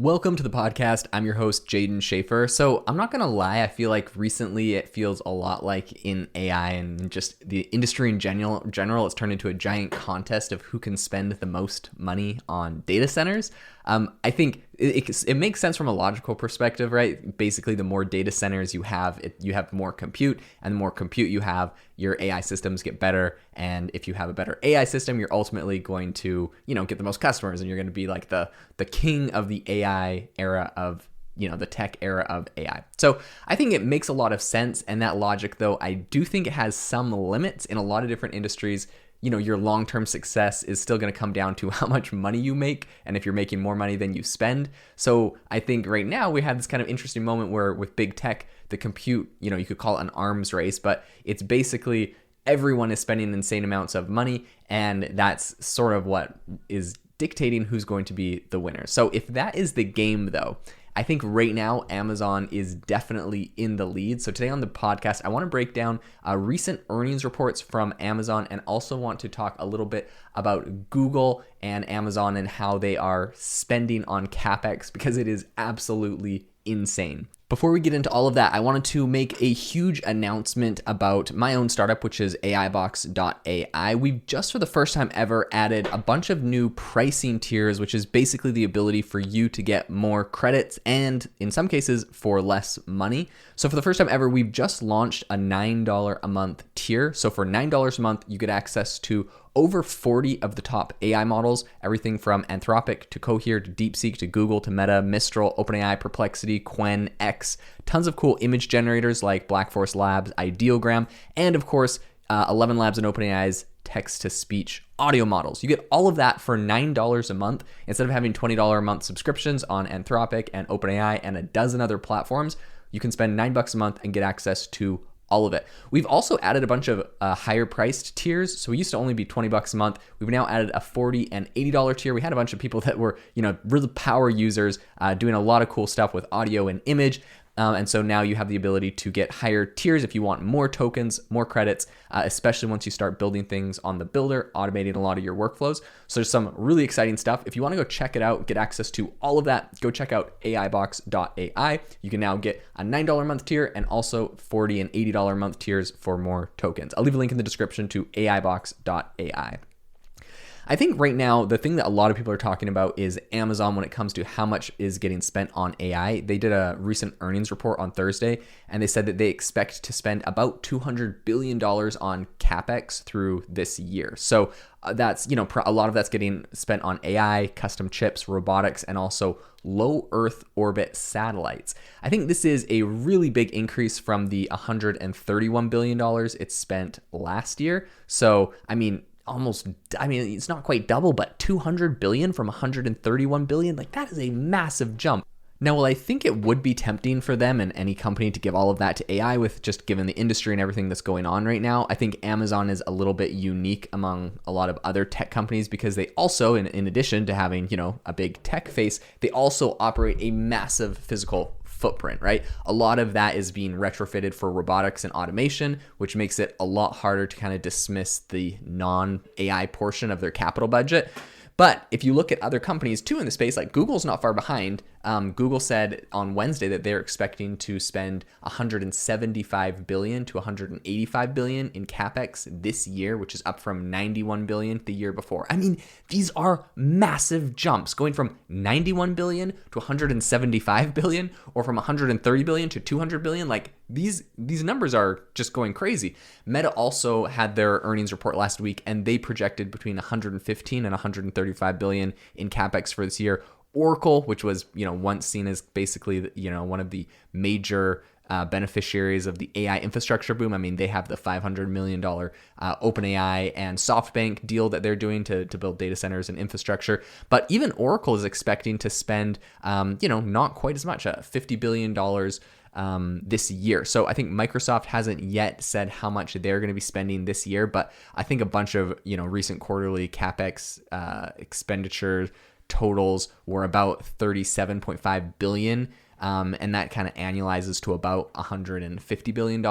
Welcome to the podcast. I'm your host, Jaden Schaefer. So I'm not going to lie, I feel like recently it feels a lot like in AI and just the industry in general, it's turned into a giant contest of who can spend the most money on data centers. I think it makes sense from a logical perspective, right? Basically, the more data centers you have, you have more compute, and the more compute you have, your AI systems get better. And if you have a better AI system, you're ultimately going to, get the most customers, and you're going to be like the king of the AI era of, the tech era of AI. So I think it makes a lot of sense. And that logic, though, I do think it has some limits in a lot of different industries. Your long-term success is still going to come down to how much money you make and if you're making more money than you spend. So I think right now we have this kind of interesting moment where with big tech, the compute, you could call it an arms race, but it's basically everyone is spending insane amounts of money, and that's sort of what is dictating who's going to be the winner. So if that is the game, though, I think right now Amazon is definitely in the lead. So today on the podcast, I want to break down recent earnings reports from Amazon, and also want to talk a little bit about Google and Amazon and how they are spending on CapEx, because it is absolutely insane. Before we get into all of that, I wanted to make a huge announcement about my own startup, which is AIbox.ai. We've just for the first time ever added a bunch of new pricing tiers, which is basically the ability for you to get more credits and in some cases for less money. So for the first time ever, we've just launched a $9 a month tier. So for $9 a month, you get access to over 40 of the top AI models, everything from Anthropic to Cohere to DeepSeek to Google to Meta, Mistral, OpenAI, Perplexity, Qwen, X, tons of cool image generators like Black Forest Labs, Ideogram, and of course, 11 Labs and OpenAI's text-to-speech audio models. You get all of that for $9 a month instead of having $20 a month subscriptions on Anthropic and OpenAI and a dozen other platforms. You can spend $9 a month and get access to all of it. We've also added a bunch of higher priced tiers. So we used to only be $20 a month. We've now added a $40 and $80 tier. We had a bunch of people that were, really power users doing a lot of cool stuff with audio and image. And so now you have the ability to get higher tiers if you want more tokens, more credits, especially once you start building things on the builder, automating a lot of your workflows. So there's some really exciting stuff. If you want to go check it out, get access to all of that, go check out AIbox.ai. You can now get a $9 a month tier and also $40 and $80 a month tiers for more tokens. I'll leave a link in the description to AIbox.ai. I think right now, the thing that a lot of people are talking about is Amazon when it comes to how much is getting spent on AI. They did a recent earnings report on Thursday, and they said that they expect to spend about $200 billion on CapEx through this year. So that's, a lot of that's getting spent on AI, custom chips, robotics, and also low Earth orbit satellites. I think this is a really big increase from the $131 billion it spent last year. So, it's not quite double, but 200 billion from 131 billion, that is a massive jump. Now, while I think it would be tempting for them and any company to give all of that to AI with just given the industry and everything that's going on right now, I think Amazon is a little bit unique among a lot of other tech companies because they also, in addition to having, a big tech face, they also operate a massive physical footprint, right? A lot of that is being retrofitted for robotics and automation, which makes it a lot harder to kind of dismiss the non-AI portion of their capital budget. But if you look at other companies too in the space, like Google's not far behind. Google said on Wednesday that they're expecting to spend $175 billion to $185 billion in CapEx this year, which is up from $91 billion the year before. These are massive jumps, going from $91 billion to $175 billion, or from $130 billion to $200 billion. These numbers are just going crazy. Meta also had their earnings report last week, and they projected between 115 and 135 billion in CapEx for this year. Oracle, which was, once seen as basically, one of the major beneficiaries of the AI infrastructure boom. They have the $500 million OpenAI and SoftBank deal that they're doing to build data centers and infrastructure. But even Oracle is expecting to spend, not quite as much, $50 billion this year. So I think Microsoft hasn't yet said how much they're going to be spending this year, but I think a bunch of, recent quarterly CapEx expenditure totals were about $37.5 billion And that kind of annualizes to about $150 billion.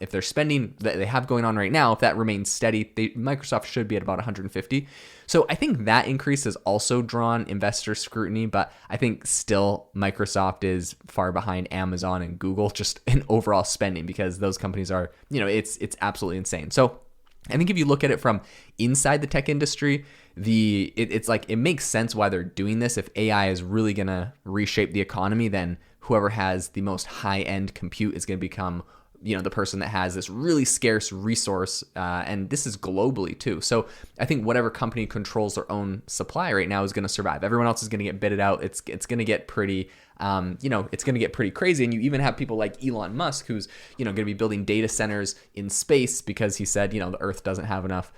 If they're spending that they have going on right now, if that remains steady, Microsoft should be at about 150. So I think that increase has also drawn investor scrutiny, but I think still Microsoft is far behind Amazon and Google just in overall spending, because those companies are, it's absolutely insane. So I think if you look at it from inside the tech industry, it's like it makes sense why they're doing this. If AI is really going to reshape the economy, then whoever has the most high-end compute is going to become the person that has this really scarce resource, and this is globally too. So I think whatever company controls their own supply right now is going to survive. Everyone else is going to get bidded out. It's going to get pretty, it's going to get pretty crazy. And you even have people like Elon Musk, who's going to be building data centers in space because he said the Earth doesn't have enough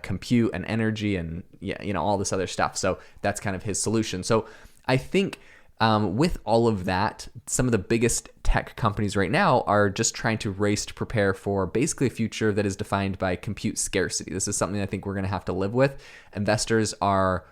compute and energy and all this other stuff. So that's kind of his solution. So I think with all of that, some of the biggest tech companies right now are just trying to race to prepare for basically a future that is defined by compute scarcity. This is something I think we're going to have to live with. Investors are,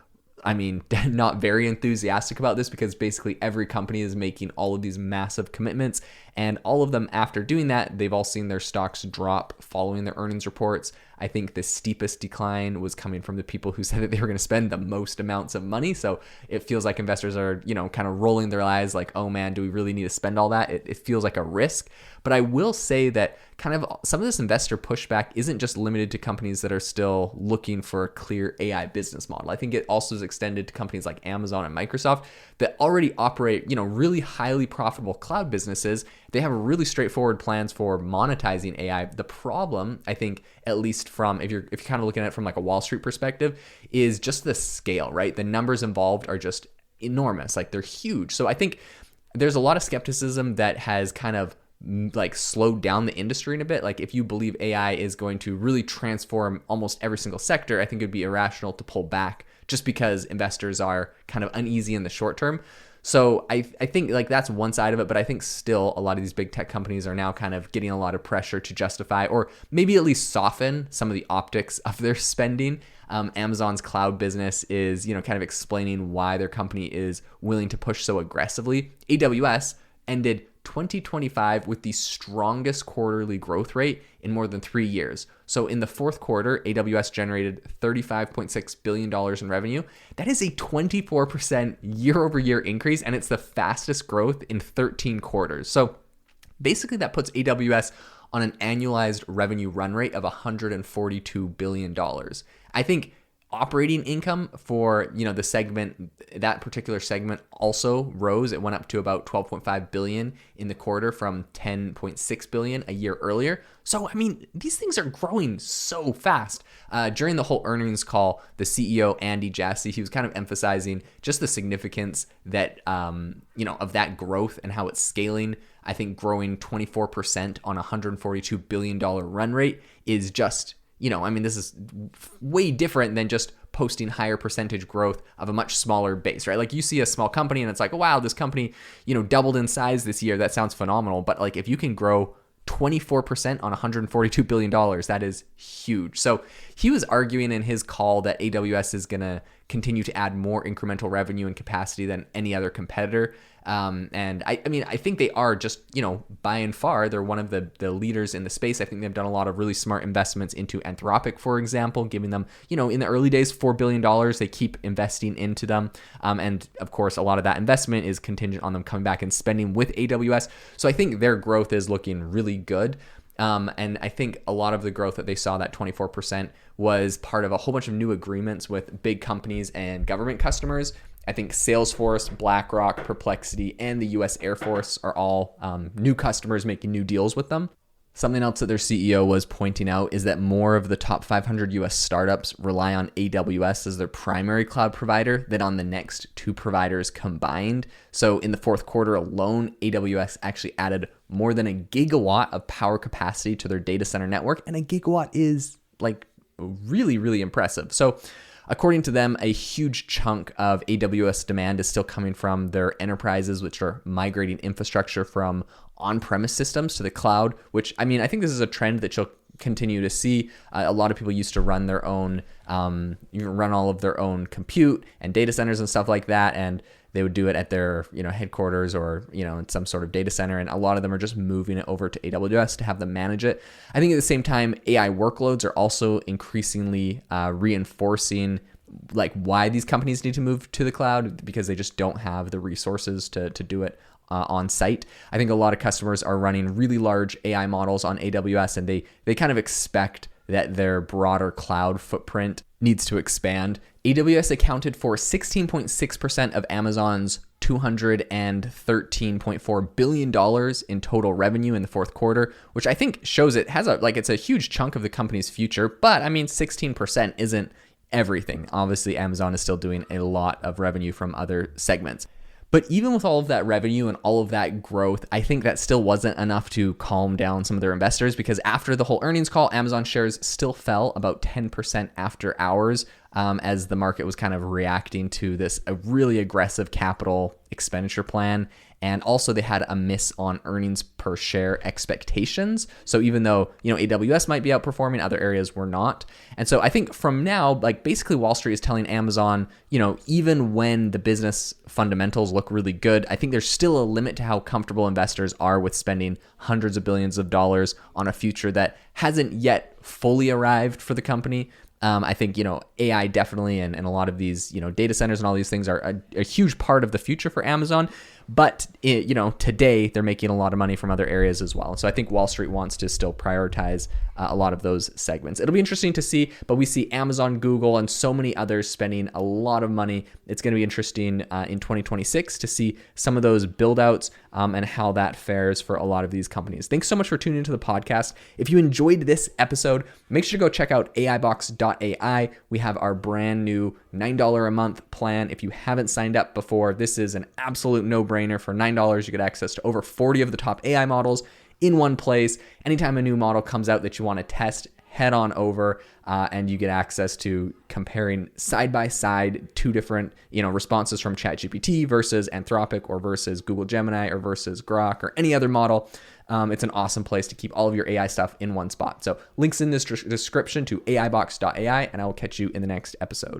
not very enthusiastic about this, because basically every company is making all of these massive commitments, and all of them, after doing that, they've all seen their stocks drop following their earnings reports. I think the steepest decline was coming from the people who said that they were going to spend the most amounts of money. So it feels like investors are, kind of rolling their eyes like, oh man, do we really need to spend all that? It feels like a risk. But I will say that kind of some of this investor pushback isn't just limited to companies that are still looking for a clear AI business model. I think it also is extended to companies like Amazon and Microsoft that already operate, really highly profitable cloud businesses. They have really straightforward plans for monetizing AI. The problem, I think, at least from if you're kind of looking at it from like a Wall Street perspective, is just the scale, right? The numbers involved are just enormous. Like, they're huge. So I think there's a lot of skepticism that has kind of like slowed down the industry in a bit. Like, if you believe AI is going to really transform almost every single sector, I think it'd be irrational to pull back just because investors are kind of uneasy in the short term. So I think like that's one side of it, but I think still a lot of these big tech companies are now kind of getting a lot of pressure to justify, or maybe at least soften, some of the optics of their spending. Amazon's cloud business is, kind of explaining why their company is willing to push so aggressively. AWS ended 2025 with the strongest quarterly growth rate in more than 3 years. So in the fourth quarter, AWS generated $35.6 billion in revenue. That is a 24% year over year increase, and it's the fastest growth in 13 quarters. So basically that puts AWS on an annualized revenue run rate of $142 billion. I think operating income for the segment, that particular segment, also rose. It went up to about 12.5 billion in the quarter from 10.6 billion a year earlier. So these things are growing so fast. During the whole earnings call, the CEO Andy Jassy, he was kind of emphasizing just the significance that of that growth and how it's scaling. I think growing 24% on a $142 billion run rate is just, this is way different than just posting higher percentage growth of a much smaller base, right? Like, you see a small company and it's like, oh, wow, this company, doubled in size this year. That sounds phenomenal. But like, if you can grow 24% on $142 billion, that is huge. So he was arguing in his call that AWS is going to continue to add more incremental revenue and capacity than any other competitor. And I think they are just, by and far, they're one of the leaders in the space. I think they've done a lot of really smart investments into Anthropic, for example, giving them, in the early days, $4 billion. They keep investing into them. And of course, a lot of that investment is contingent on them coming back and spending with AWS. So I think their growth is looking really good. And I think a lot of the growth that they saw, that 24%, was part of a whole bunch of new agreements with big companies and government customers. I think Salesforce, BlackRock, Perplexity, and the US Air Force are all new customers making new deals with them. Something else that their CEO was pointing out is that more of the top 500 US startups rely on AWS as their primary cloud provider than on the next two providers combined. So in the fourth quarter alone, AWS actually added more than a gigawatt of power capacity to their data center network, and a gigawatt is like really, really impressive. So according to them, a huge chunk of AWS demand is still coming from their enterprises, which are migrating infrastructure from on-premise systems to the cloud, which, I think this is a trend that you'll continue to see. A lot of people used to run their own, run all of their own compute and data centers and stuff like that. And they would do it at their, headquarters or, in some sort of data center. And a lot of them are just moving it over to AWS to have them manage it. I think at the same time, AI workloads are also increasingly reinforcing like why these companies need to move to the cloud, because they just don't have the resources to do it on site. I think a lot of customers are running really large AI models on AWS, and they kind of expect that their broader cloud footprint needs to expand. AWS accounted for 16.6% of Amazon's $213.4 billion in total revenue in the fourth quarter, which I think shows it has it's a huge chunk of the company's future. But I mean, 16% isn't everything. Obviously, Amazon is still doing a lot of revenue from other segments. But even with all of that revenue and all of that growth, I think that still wasn't enough to calm down some of their investors, because after the whole earnings call, Amazon shares still fell about 10% after hours, as the market was kind of reacting to this really aggressive capital expenditure plan. And also they had a miss on earnings per share expectations. So even though, AWS might be outperforming, other areas were not. And so I think from now, basically Wall Street is telling Amazon, even when the business fundamentals look really good, I think there's still a limit to how comfortable investors are with spending hundreds of billions of dollars on a future that hasn't yet fully arrived for the company. I think, AI definitely and a lot of these, data centers and all these things are a huge part of the future for Amazon. But, today they're making a lot of money from other areas as well. So I think Wall Street wants to still prioritize a lot of those segments. It'll be interesting to see, but we see Amazon, Google, and so many others spending a lot of money. It's going to be interesting in 2026 to see some of those build outs and how that fares for a lot of these companies. Thanks so much for tuning into the podcast. If you enjoyed this episode, make sure to go check out AIbox.ai. We have our brand new $9 a month plan. If you haven't signed up before, this is an absolute no-brainer. For $9, you get access to over 40 of the top AI models in one place. Anytime a new model comes out that you want to test, head on over and you get access to comparing side by side two different responses from ChatGPT versus Anthropic or versus Google Gemini or versus Grok or any other model. It's an awesome place to keep all of your AI stuff in one spot. So links in this description to AIbox.ai, and I will catch you in the next episode.